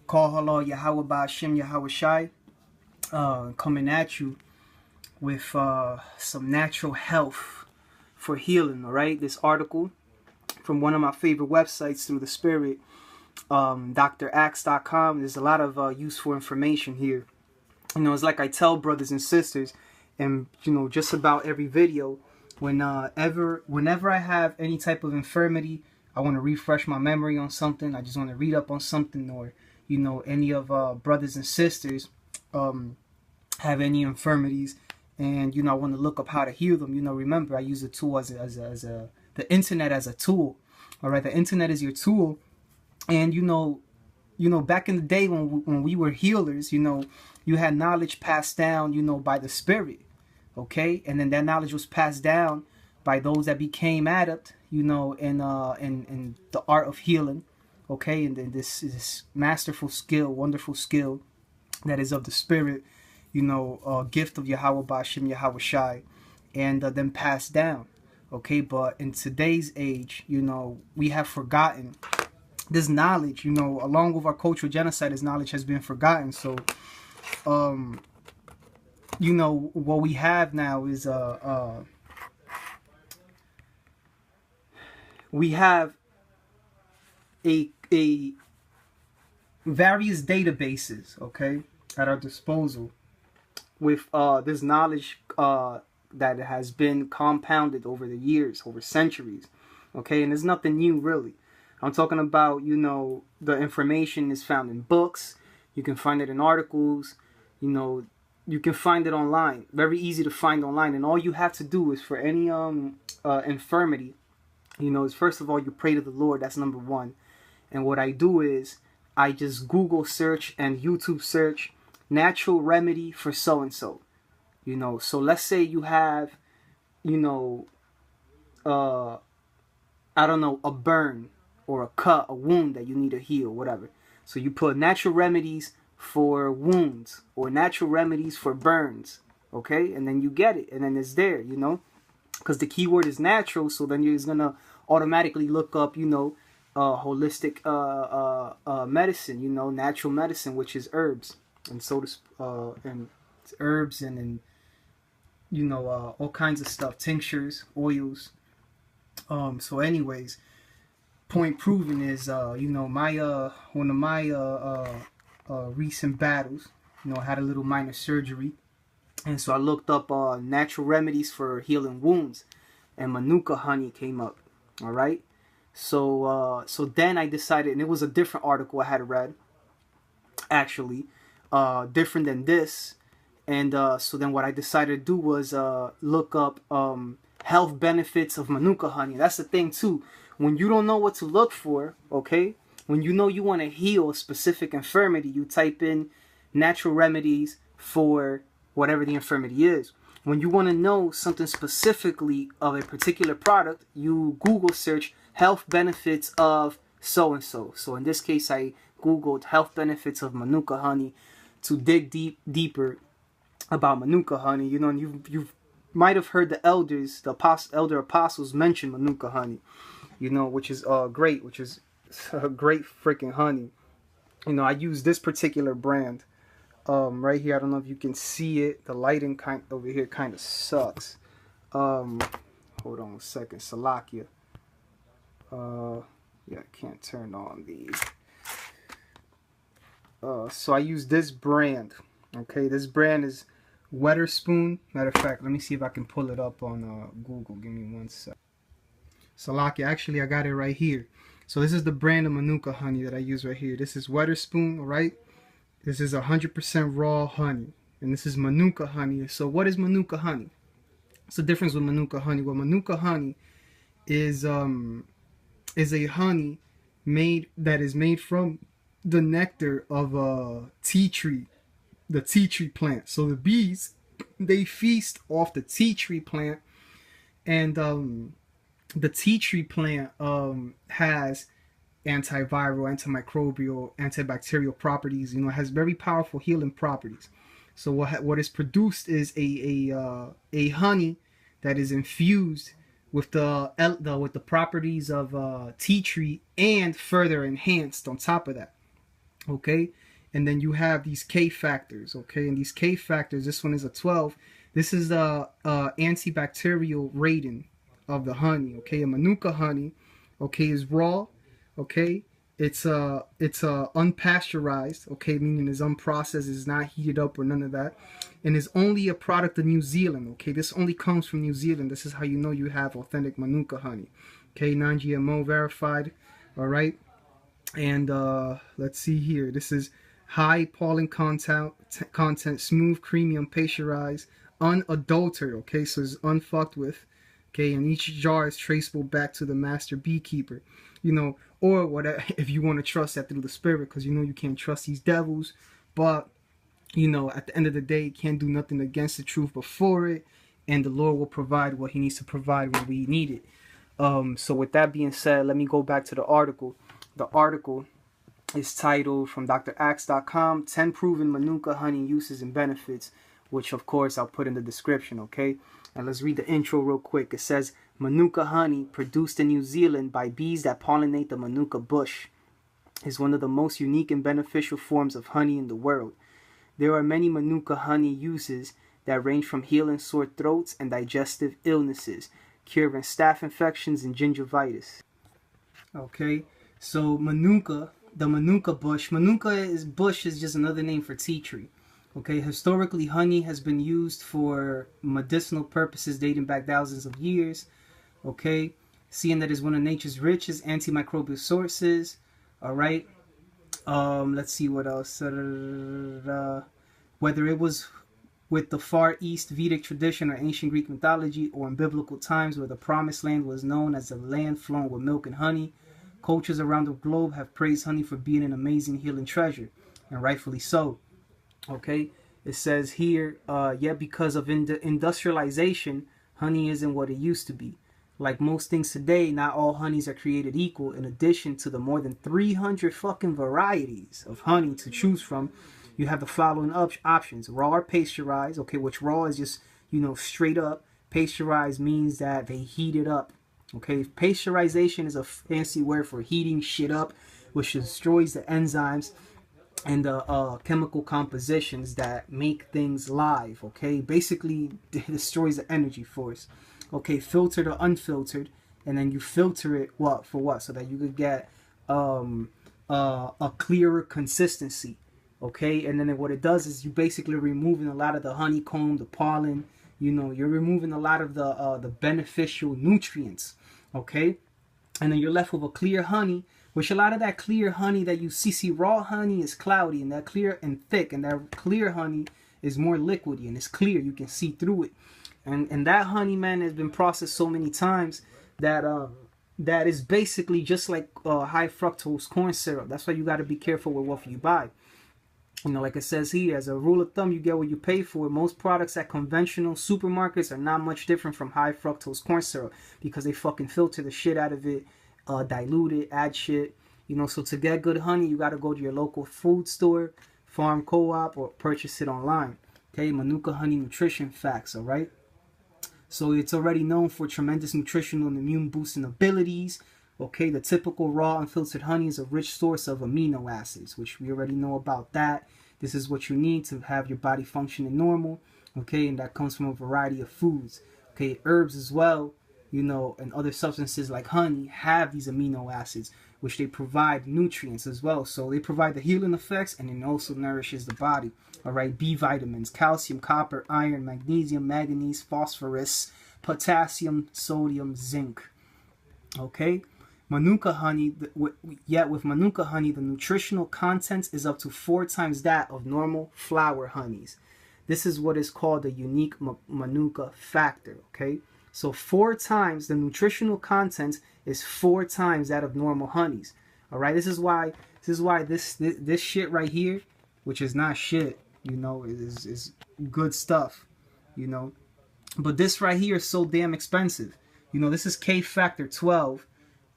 Call hello Yahweh Ba'Shem Yahweh Shai, coming at you with some natural health for healing. All right, this article from one of my favorite websites through the Spirit, drax.com. There's a lot of useful information here. It's like I tell brothers and sisters, and just about every video, whenever I have any type of infirmity, I want to refresh my memory on something. I just want to read up on something, or any of brothers and sisters have any infirmities, and I want to look up how to heal them. Remember, I use the tool as the internet as a tool. All right, the internet is your tool, and back in the day when we were healers, you had knowledge passed down, by the Spirit, okay, and then that knowledge was passed down by those that became adept, in the art of healing, okay, and then this masterful skill, wonderful skill that is of the Spirit, gift of Yahweh Ba'Shem Yahweh Shai, and then passed down, okay. But in today's age, we have forgotten this knowledge, along with our cultural genocide. This knowledge has been forgotten. So, what we have now is we have a various databases, okay, at our disposal with this knowledge that has been compounded over the years, over centuries, okay, and there's nothing new really. I'm talking about, the information is found in books. You can find it in articles. You can find it online. Very easy to find online. And all you have to do is for any infirmity, is first of all, you pray to the Lord. That's number one. And what I do is I just Google search and YouTube search natural remedy for so-and-so. So let's say you have, I don't know, a burn or a cut, a wound that you need to heal, whatever. So you put natural remedies for wounds or natural remedies for burns, okay? And then you get it, and then it's there, because the keyword is natural, so then you're going to automatically look up, holistic medicine, natural medicine, which is herbs, and and herbs and all kinds of stuff, tinctures, oils. So anyways, point proven is my one of my recent battles, I had a little minor surgery, and so I looked up natural remedies for healing wounds, and Manuka honey came up. All right, so then I decided, and it was a different article I had read, actually, different than this, and so then what I decided to do was look up health benefits of Manuka honey. That's the thing too. When you don't know what to look for, okay, when you want to heal a specific infirmity, you type in natural remedies for whatever the infirmity is. When you want to know something specifically of a particular product, you Google search health benefits of so-and-so. So in this case, I Googled health benefits of Manuka honey to dig deeper about Manuka honey. And you might have heard the elders, elder apostles mention Manuka honey, which is great, which is a great freaking honey. I use this particular brand right here. I don't know if you can see it. The lighting over here kind of sucks. Hold on a second. Salakia. Yeah, I can't turn on these. So I use this brand. Okay, this brand is Weatherspoon. Matter of fact, let me see if I can pull it up on Google. Give me one sec. Salakia, actually I got it right here. So this is the brand of Manuka honey that I use right here. This is Weatherspoon, all right? This is 100% raw honey, and this is Manuka honey. So what is Manuka honey? What's the difference with Manuka honey? Well, Manuka honey is a honey that is made from the nectar of a tea tree, the tea tree plant. So the bees, they feast off the tea tree plant, and the tea tree plant has antiviral, antimicrobial, antibacterial properties. It has very powerful healing properties. So what is produced is a honey that is infused with the properties of tea tree and further enhanced on top of that. Okay, and then you have these K factors. Okay, and these K factors, this one is a 12. This is the antibacterial rating of the honey. Okay, a Manuka honey, okay, is raw. Okay, it's unpasteurized. Okay, meaning it's unprocessed, it's not heated up or none of that, and is only a product of New Zealand. Okay, this only comes from New Zealand. This is how you know you have authentic Manuka honey. Okay, non-GMO verified. All right. And let's see here. This is high pollen content, smooth, creamy, unpasteurized, unadulterated. Okay, so it's unfucked with. Okay, and each jar is traceable back to the master beekeeper. You know, or whatever, if you want to trust that through the spirit, because you know you can't trust these devils. But you know, at the end of the day, you can't do nothing against the truth before it, and the Lord will provide what He needs to provide when we need it. So with that being said, let me go back to the article. The article is titled from drax.com, 10 proven Manuka honey uses and benefits, which of course I'll put in the description, okay? And let's read the intro real quick. It says, Manuka honey, produced in New Zealand by bees that pollinate the Manuka bush, is one of the most unique and beneficial forms of honey in the world. There are many Manuka honey uses that range from healing sore throats and digestive illnesses, curing staph infections and gingivitis. Okay, so Manuka, the Manuka bush. Bush is just another name for tea tree. Okay, historically, honey has been used for medicinal purposes dating back thousands of years. Okay, seeing that is one of nature's richest antimicrobial sources. All right, let's see what else. Whether it was with the Far East Vedic tradition or ancient Greek mythology, or in biblical times where the Promised Land was known as a land flowing with milk and honey, cultures around the globe have praised honey for being an amazing healing treasure, and rightfully so. Okay, it says here, yet because of industrialization, honey isn't what it used to be. Like most things today, not all honeys are created equal. In addition to the more than 300 fucking varieties of honey to choose from, you have the following options: raw or pasteurized. Okay, which raw is just, you know, straight up. Pasteurized means that they heat it up. Okay, pasteurization is a fancy word for heating shit up, which destroys the enzymes and the chemical compositions that make things live. Okay, basically destroys the energy force. Okay, filtered or unfiltered, and then you filter it for what? So that you could get a clearer consistency. Okay, and then what it does is you basically removing a lot of the honeycomb, the pollen. You know, you're removing a lot of the beneficial nutrients. Okay, and then you're left with a clear honey, which a lot of that clear honey that you see raw honey is cloudy, and that clear and thick, and that clear honey is more liquidy and it's clear. You can see through it. And that honey, man, has been processed so many times that that is basically just like high fructose corn syrup. That's why you got to be careful with what you buy. You know, like it says here, as a rule of thumb, you get what you pay for. Most products at conventional supermarkets are not much different from high fructose corn syrup because they fucking filter the shit out of it, dilute it, add shit. You know, so to get good honey, you got to go to your local food store, farm co-op, or purchase it online. Okay, Manuka honey nutrition facts, all right? So it's already known for tremendous nutritional and immune boosting abilities. Okay, the typical raw unfiltered honey is a rich source of amino acids, which we already know about that. This is what you need to have your body functioning normal. Okay, and that comes from a variety of foods. Okay, herbs as well, you know, and other substances like honey have these amino acids, which they provide nutrients as well. So they provide the healing effects, and it also nourishes the body. All right, B vitamins, calcium, copper, iron, magnesium, manganese, phosphorus, potassium, sodium, zinc. Okay, Manuka honey, yet with Manuka honey, the nutritional content is up to 4 times that of normal flower honeys. This is what is called the unique Manuka factor. Okay, so 4 times the nutritional content is 4 times that of normal honeys. All right, this is why this shit right here, which is not shit, you know, is good stuff, you know. But this right here is so damn expensive. You know, this is K Factor 12.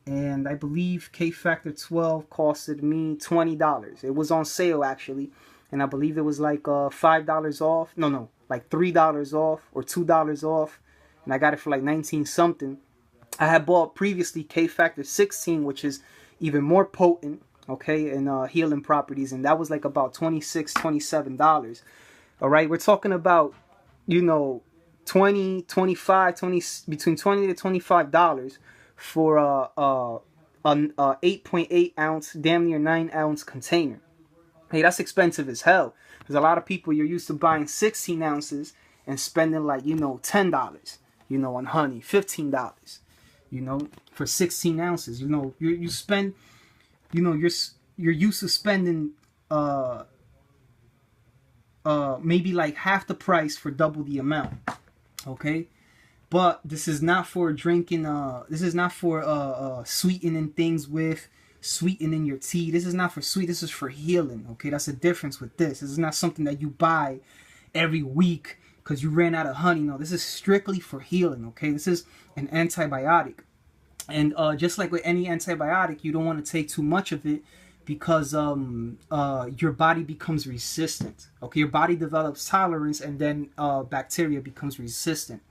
And I believe K Factor 12 costed me $20. It was on sale, actually. And I believe it was like $5 off. No, like $3 off or $2 off. And I got it for like 19 something. I had bought previously K Factor 16, which is even more potent, okay, in healing properties, and that was like about $26, $27. All right, we're talking about, you know, 20, 25, 20, between 20 to $25 for an 8.8 ounce, damn near 9 ounce container. Hey, that's expensive as hell. Because a lot of people, you're used to buying 16 ounces and spending like, you know, $10, you know, on honey, $15, you know, for 16 ounces. You know, you spend, you know, you're used to spending maybe like half the price for double the amount. Okay? But this is not for drinking, this is not for sweetening things with, sweetening your tea. This is not for sweet, this is for healing. Okay, that's the difference with this. This is not something that you buy every week because you ran out of honey. No, this is strictly for healing. Okay, this is an antibiotic. And just like with any antibiotic, you don't want to take too much of it because your body becomes resistant. Okay, your body develops tolerance, and then bacteria becomes resistant.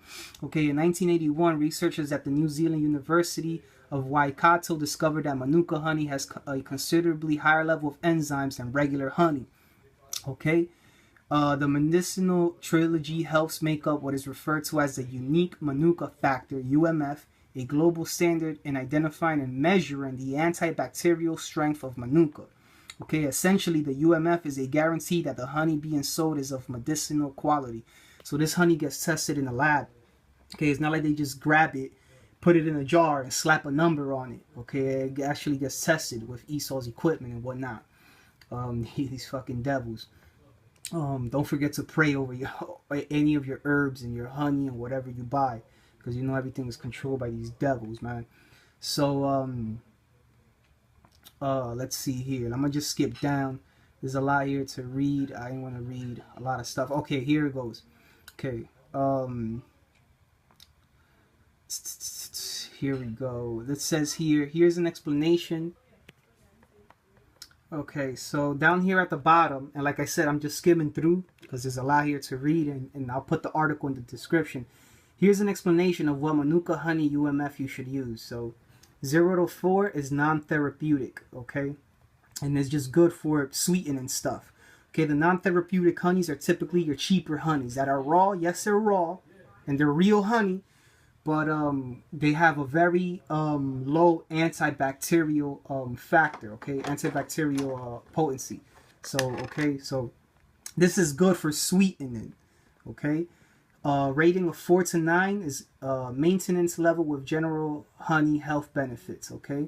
Okay, in 1981, researchers at the New Zealand University of Waikato discovered that Manuka honey has a considerably higher level of enzymes than regular honey. Okay, the medicinal trilogy helps make up what is referred to as the unique Manuka factor, UMF, a global standard in identifying and measuring the antibacterial strength of Manuka. Okay, essentially the UMF is a guarantee that the honey being sold is of medicinal quality. So this honey gets tested in the lab. Okay, it's not like they just grab it, put it in a jar, and slap a number on it. Okay, it actually gets tested with ESOL's equipment and whatnot. These fucking devils. Don't forget to pray over any of your herbs and your honey and whatever you buy, because you know everything is controlled by these devils, man. So let's see here. I'm gonna just skip down. There's a lot here to read. I didn't want to read a lot of stuff. Okay, here it goes. Okay, here we go. It says here's an explanation. Okay, so down here at the bottom, and like I said, I'm just skimming through because there's a lot here to read, and I'll put the article in the description. Here's an explanation of what Manuka honey UMF you should use. So 0 to 4 is non-therapeutic, okay? And it's just good for sweetening stuff. Okay, the non-therapeutic honeys are typically your cheaper honeys that are raw. Yes, they're raw, and they're real honey, but they have a very low antibacterial factor, okay? Antibacterial potency. So, okay, so this is good for sweetening, okay? Rating of 4 to 9 is maintenance level with general honey health benefits, okay?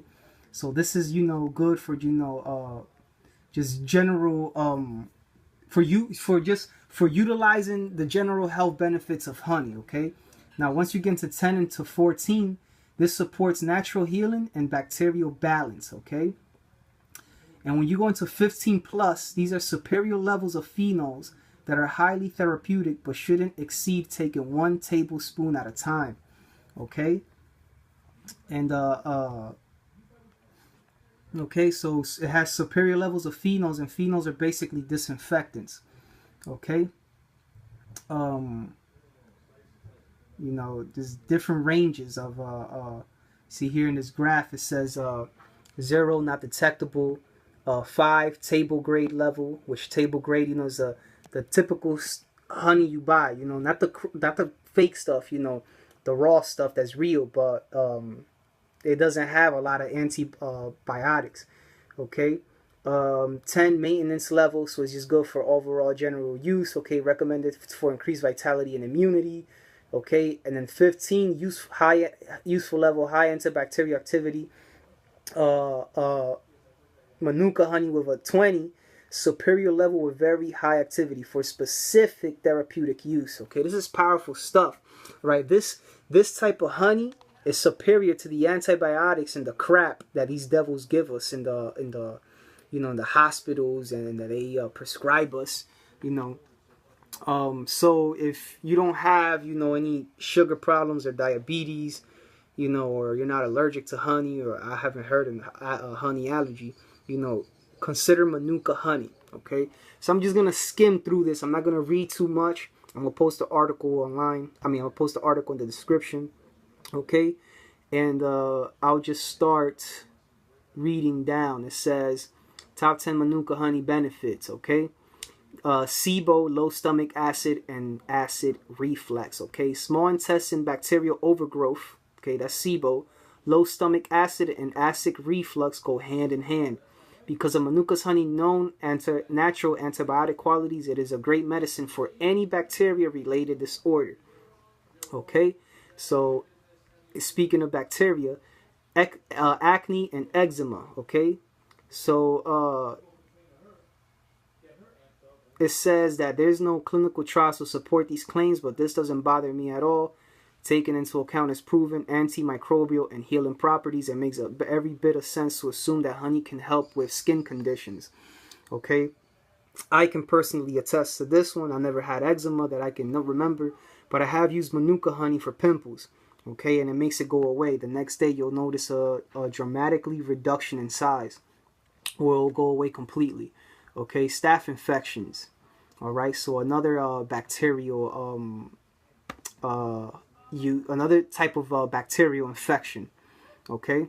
So this is, you know, good for, you know, just general, for utilizing the general health benefits of honey, okay? Now, once you get into 10 into 14, this supports natural healing and bacterial balance, okay? And when you go into 15 plus, these are superior levels of phenols that are highly therapeutic but shouldn't exceed taking 1 tablespoon at a time, okay? And okay, so it has superior levels of phenols, and phenols are basically disinfectants, okay? You know, there's different ranges of see here in this graph, it says 0 not detectable, 5 table grade level, which table grade, you know, is the typical honey you buy, you know, not the fake stuff, you know, the raw stuff that's real, but it doesn't have a lot of antibiotics, okay? 10 maintenance level, so it's just good for overall general use, okay? Recommended for increased vitality and immunity, okay? And then 15 useful level, high antibacterial activity. Manuka honey with a 20 superior level with very high activity for specific therapeutic use, okay? This is powerful stuff, right? This type of honey is superior to the antibiotics and the crap that these devils give us in the you know, in the hospitals, and that they prescribe us, you know. So if you don't have, you know, any sugar problems or diabetes, you know, or you're not allergic to honey, or I haven't heard of a honey allergy, you know, consider Manuka honey, okay? So I'm just going to skim through this. I'm not going to read too much. I'm going to post the article online. I'm going to post the article in the description, okay? And I'll just start reading down. It says top 10 Manuka honey benefits, okay? SIBO, low stomach acid and acid reflux, okay? Small intestine bacterial overgrowth, okay, that's SIBO. Low stomach acid and acid reflux go hand in hand. Because of Manuka's honey known natural antibiotic qualities, it is a great medicine for any bacteria-related disorder, okay? So, speaking of bacteria, acne and eczema, okay? So, it says that there's no clinical trials to support these claims, but this doesn't bother me at all. Taken into account its proven antimicrobial and healing properties, it makes every bit of sense to assume that honey can help with skin conditions. Okay, I can personally attest to this one. I never had eczema that I can remember, but I have used Manuka honey for pimples. Okay, and it makes it go away. The next day, you'll notice a dramatically reduction in size, or it'll go away completely. Okay, staph infections. All right, so another bacterial another type of bacterial infection. Okay,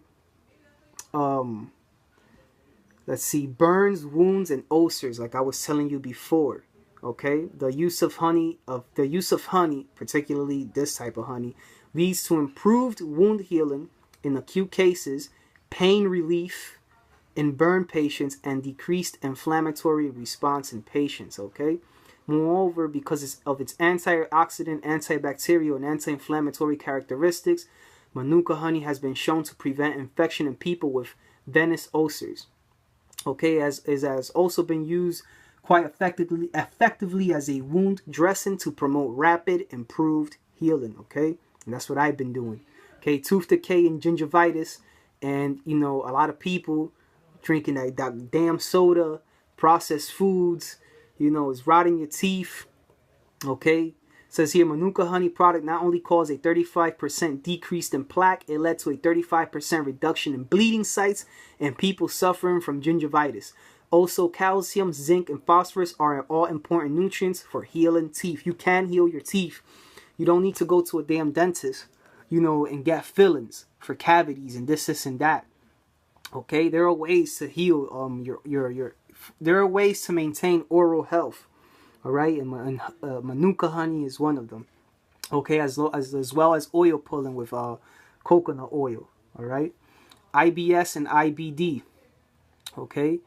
let's see, burns, wounds, and ulcers, like I was telling you before. Okay, the use of honey, particularly this type of honey, leads to improved wound healing in acute cases, pain relief in burn patients, and decreased inflammatory response in patients, okay? Moreover, because of its antioxidant, antibacterial, and anti-inflammatory characteristics, Manuka honey has been shown to prevent infection in people with venous ulcers. Okay, as has also been used quite effectively as a wound dressing to promote rapid, improved healing, okay? And that's what I've been doing. Okay, tooth decay and gingivitis, and, you know, a lot of people drinking that damn soda, processed foods, you know, it's rotting your teeth. Okay, it says here, Manuka honey product not only caused a 35% decrease in plaque, it led to a 35% reduction in bleeding sites in people suffering from gingivitis. Also, calcium, zinc, and phosphorus are all important nutrients for healing teeth. You can heal your teeth. You don't need to go to a damn dentist, you know, and get fillings for cavities and this and that. Okay, there are ways to heal there are ways to maintain oral health. All right, and Manuka honey is one of them. Okay, as well as oil pulling with coconut oil. All right, IBS and IBD. Okay,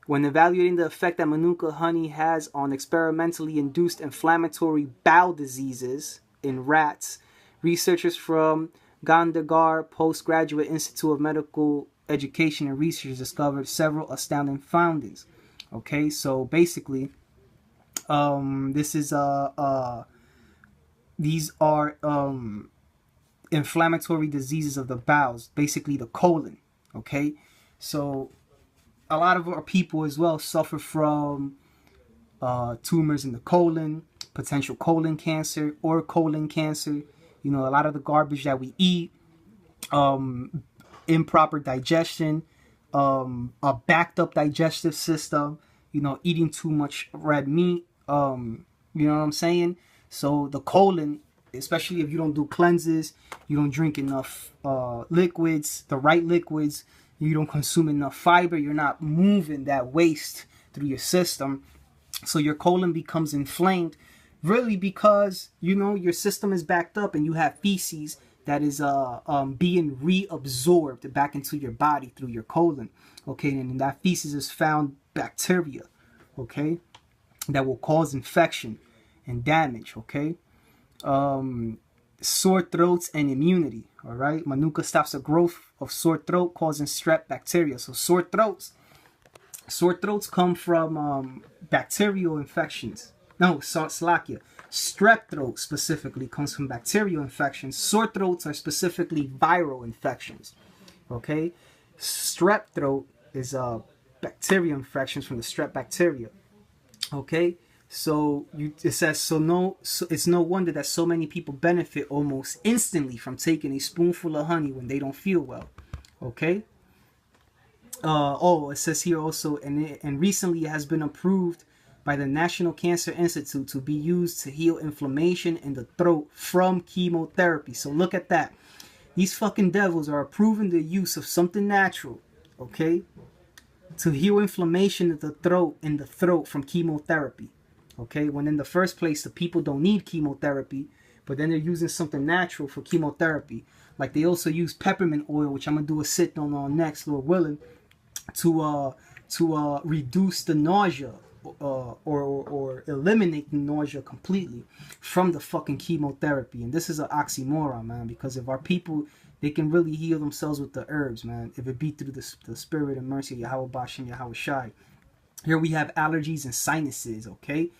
when evaluating the effect that Manuka honey has on experimentally induced inflammatory bowel diseases in rats, researchers from Gandhar Postgraduate Institute of Medical Education and Research discovered several astounding findings. Okay, so basically, this is these are inflammatory diseases of the bowels, basically the colon. Okay, so a lot of our people as well suffer from tumors in the colon, potential colon cancer or colon cancer. You know, a lot of the garbage that we eat, improper digestion, a backed up digestive system, you know, eating too much red meat, you know what I'm saying? So the colon, especially if you don't do cleanses, you don't drink enough liquids, the right liquids, you don't consume enough fiber, you're not moving that waste through your system. So your colon becomes inflamed, really because, you know, your system is backed up and you have feces that is being reabsorbed back into your body through your colon. Okay, and in that feces is found bacteria, okay, that will cause infection and damage, okay. Sore throats and immunity, all right. Manuka stops the growth of sore throat causing strep bacteria. So sore throats come from bacterial infections. No, Slovakia. Strep throat specifically comes from bacterial infections. Sore throats are specifically viral infections. Okay, strep throat is bacterial infections from the strep bacteria. Okay, so it says so it's no wonder that so many people benefit almost instantly from taking a spoonful of honey when they don't feel well. Okay. It says here also, and recently it has been approved by the National Cancer Institute to be used to heal inflammation in the throat from chemotherapy. So look at that. These fucking devils are approving the use of something natural, okay, to heal inflammation in the throat from chemotherapy. Okay, when in the first place the people don't need chemotherapy, but then they're using something natural for chemotherapy. Like they also use peppermint oil, which I'm gonna do a sit on next, Lord willing, to reduce the nausea or eliminate the nausea completely from the fucking chemotherapy. And this is an oxymoron, man, because if our people, they can really heal themselves with the herbs, man, if it be through the spirit and mercy of Yahweh Bashem, Yahweh Shai. Here we have allergies and sinuses, okay?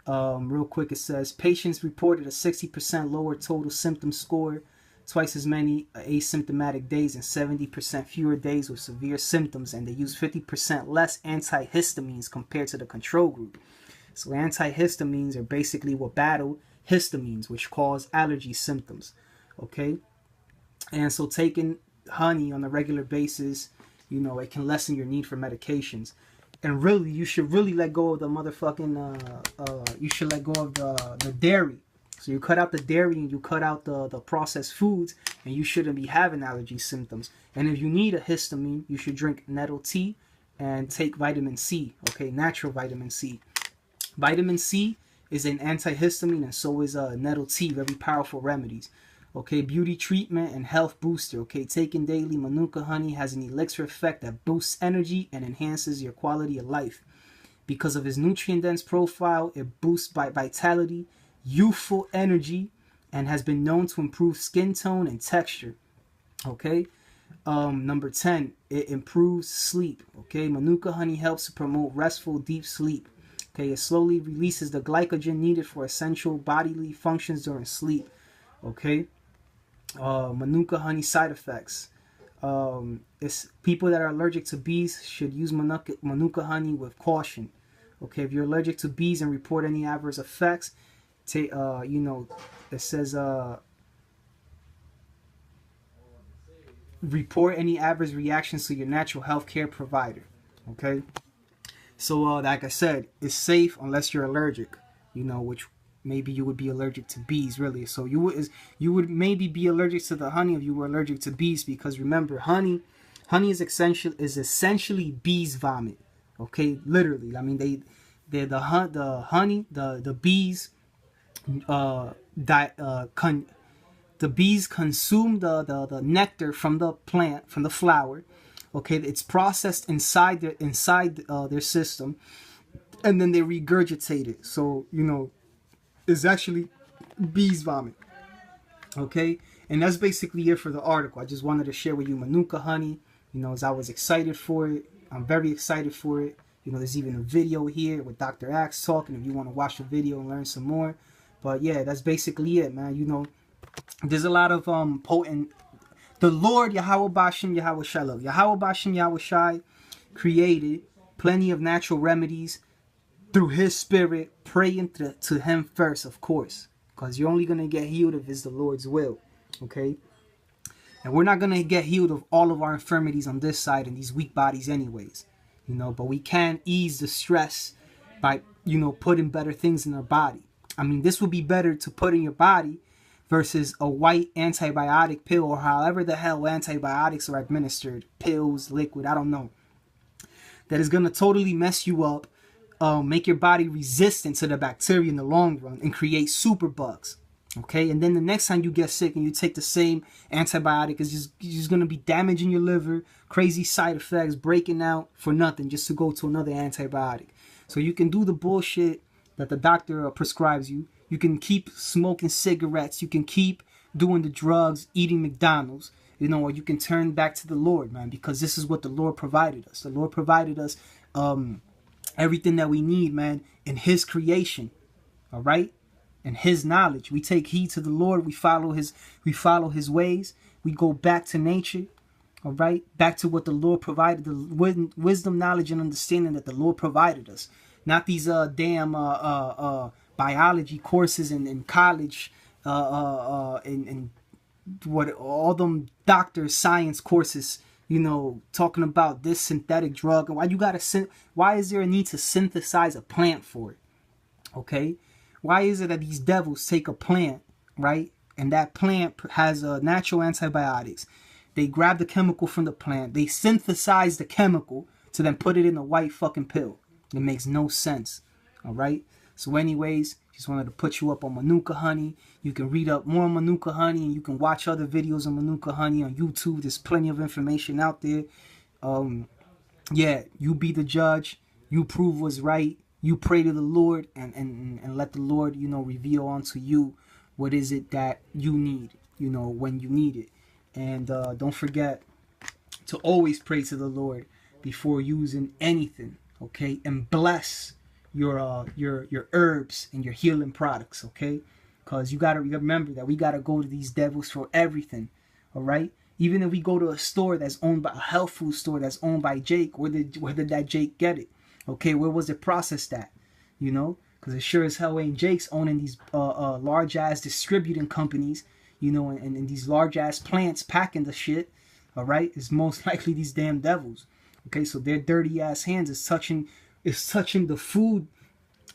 Real quick, it says patients reported a 60% lower total symptom score, twice as many asymptomatic days, and 70% fewer days with severe symptoms, and they use 50% less antihistamines compared to the control group. So antihistamines are basically what battle histamines, which cause allergy symptoms, okay? And so taking honey on a regular basis, you know, it can lessen your need for medications. And really, you should really let go of the motherfucking, you should let go of the dairy. So you cut out the dairy and you cut out the processed foods, and you shouldn't be having allergy symptoms. And if you need a histamine, you should drink nettle tea and take vitamin C, okay, natural vitamin C. Vitamin C is an antihistamine, and so is nettle tea, very powerful remedies. Okay, beauty treatment and health booster. Okay, taking daily Manuka honey has an elixir effect that boosts energy and enhances your quality of life. Because of its nutrient-dense profile, it boosts vitality, youthful energy, and has been known to improve skin tone and texture. Okay, number 10, it improves sleep. Okay, Manuka honey helps to promote restful, deep sleep. Okay, it slowly releases the glycogen needed for essential bodily functions during sleep. Okay. Manuka honey side effects. It's people that are allergic to bees should use Manuka honey with caution. Okay, if you're allergic to bees and report any adverse effects, take you know, it says report any adverse reactions to your natural health care provider. Okay, so like I said, it's safe unless you're allergic. You know, which maybe you would be allergic to bees, really. So you would maybe be allergic to the honey if you were allergic to bees, because remember, honey is essentially bees' vomit. Okay, literally. I mean, the bees the bees consume the nectar from the plant, from the flower. Okay, it's processed inside their system, and then they regurgitate it. So, you know, it's actually bees vomit. Okay, and that's basically it for the article. I just wanted to share with you Manuka honey. You know, as I was excited for it, I'm very excited for it. You know, there's even a video here with Dr. Axe talking if you want to watch the video and learn some more. But yeah, that's basically it, man. You know, there's a lot of potent. The Lord Yahweh Bashem Yahweh Shalom, Yahweh Bashem Yahweh Shai created plenty of natural remedies through his spirit, praying to him first, of course, because you're only going to get healed if it's the Lord's will. Okay, and we're not going to get healed of all of our infirmities on this side and these weak bodies anyways, you know, but we can ease the stress by, you know, putting better things in our body. I mean, this would be better to put in your body versus a white antibiotic pill, or however the hell antibiotics are administered, pills, liquid, I don't know, that is going to totally mess you up, make your body resistant to the bacteria in the long run, and create super bugs. Okay, and then the next time you get sick and you take the same antibiotic, it's just going to be damaging your liver, crazy side effects, breaking out for nothing, just to go to another antibiotic. So you can do the bullshit that the doctor prescribes you. You can keep smoking cigarettes. You can keep doing the drugs, eating McDonald's, you know, or you can turn back to the Lord, man, because this is what the Lord provided us. The Lord provided us everything that we need, man, in his creation, all right? And his knowledge. We take heed to the Lord. We follow his ways. We go back to nature, all right? Back to what the Lord provided, the wisdom, knowledge, and understanding that the Lord provided us. Not these damn biology courses in college, and what all them doctor science courses, you know, talking about this synthetic drug, and why is there a need to synthesize a plant for it? Okay, why is it that these devils take a plant, right, and that plant has natural antibiotics. They grab the chemical from the plant, they synthesize the chemical to then put it in a white fucking pill. It makes no sense. All right. So anyways, just wanted to put you up on Manuka honey. You can read up more on Manuka honey, and you can watch other videos on Manuka honey on YouTube. There's plenty of information out there. Yeah, you be the judge. You prove what's right. You pray to the Lord, and let the Lord, reveal unto you what is it that you need, when you need it. And don't forget to always pray to the Lord before using anything, okay? And bless your herbs and your healing products, okay? Because you gotta remember that we gotta go to these devils for everything, all right? Even if we go to a store that's owned by a health food store that's owned by Jake, where did that Jake get it? Okay, where was it processed at? Because it sure as hell ain't Jake's owning these large ass distributing companies, and these large ass plants packing the shit. All right, it's most likely these damn devils. Okay, so their dirty ass hands is touching the food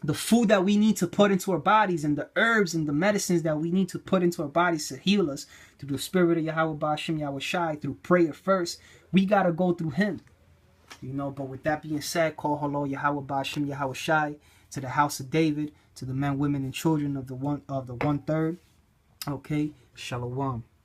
that we need to put into our bodies, and the herbs and the medicines that we need to put into our bodies to heal us through the spirit of Yahweh Ba'ashem Yahweh Shai, through prayer first. We gotta go through him. But with that being said, call hello Yahweh Ba'ashem Yahweh Shai to the house of David, to the men, women, and children of the 1/3. Okay, Shalom.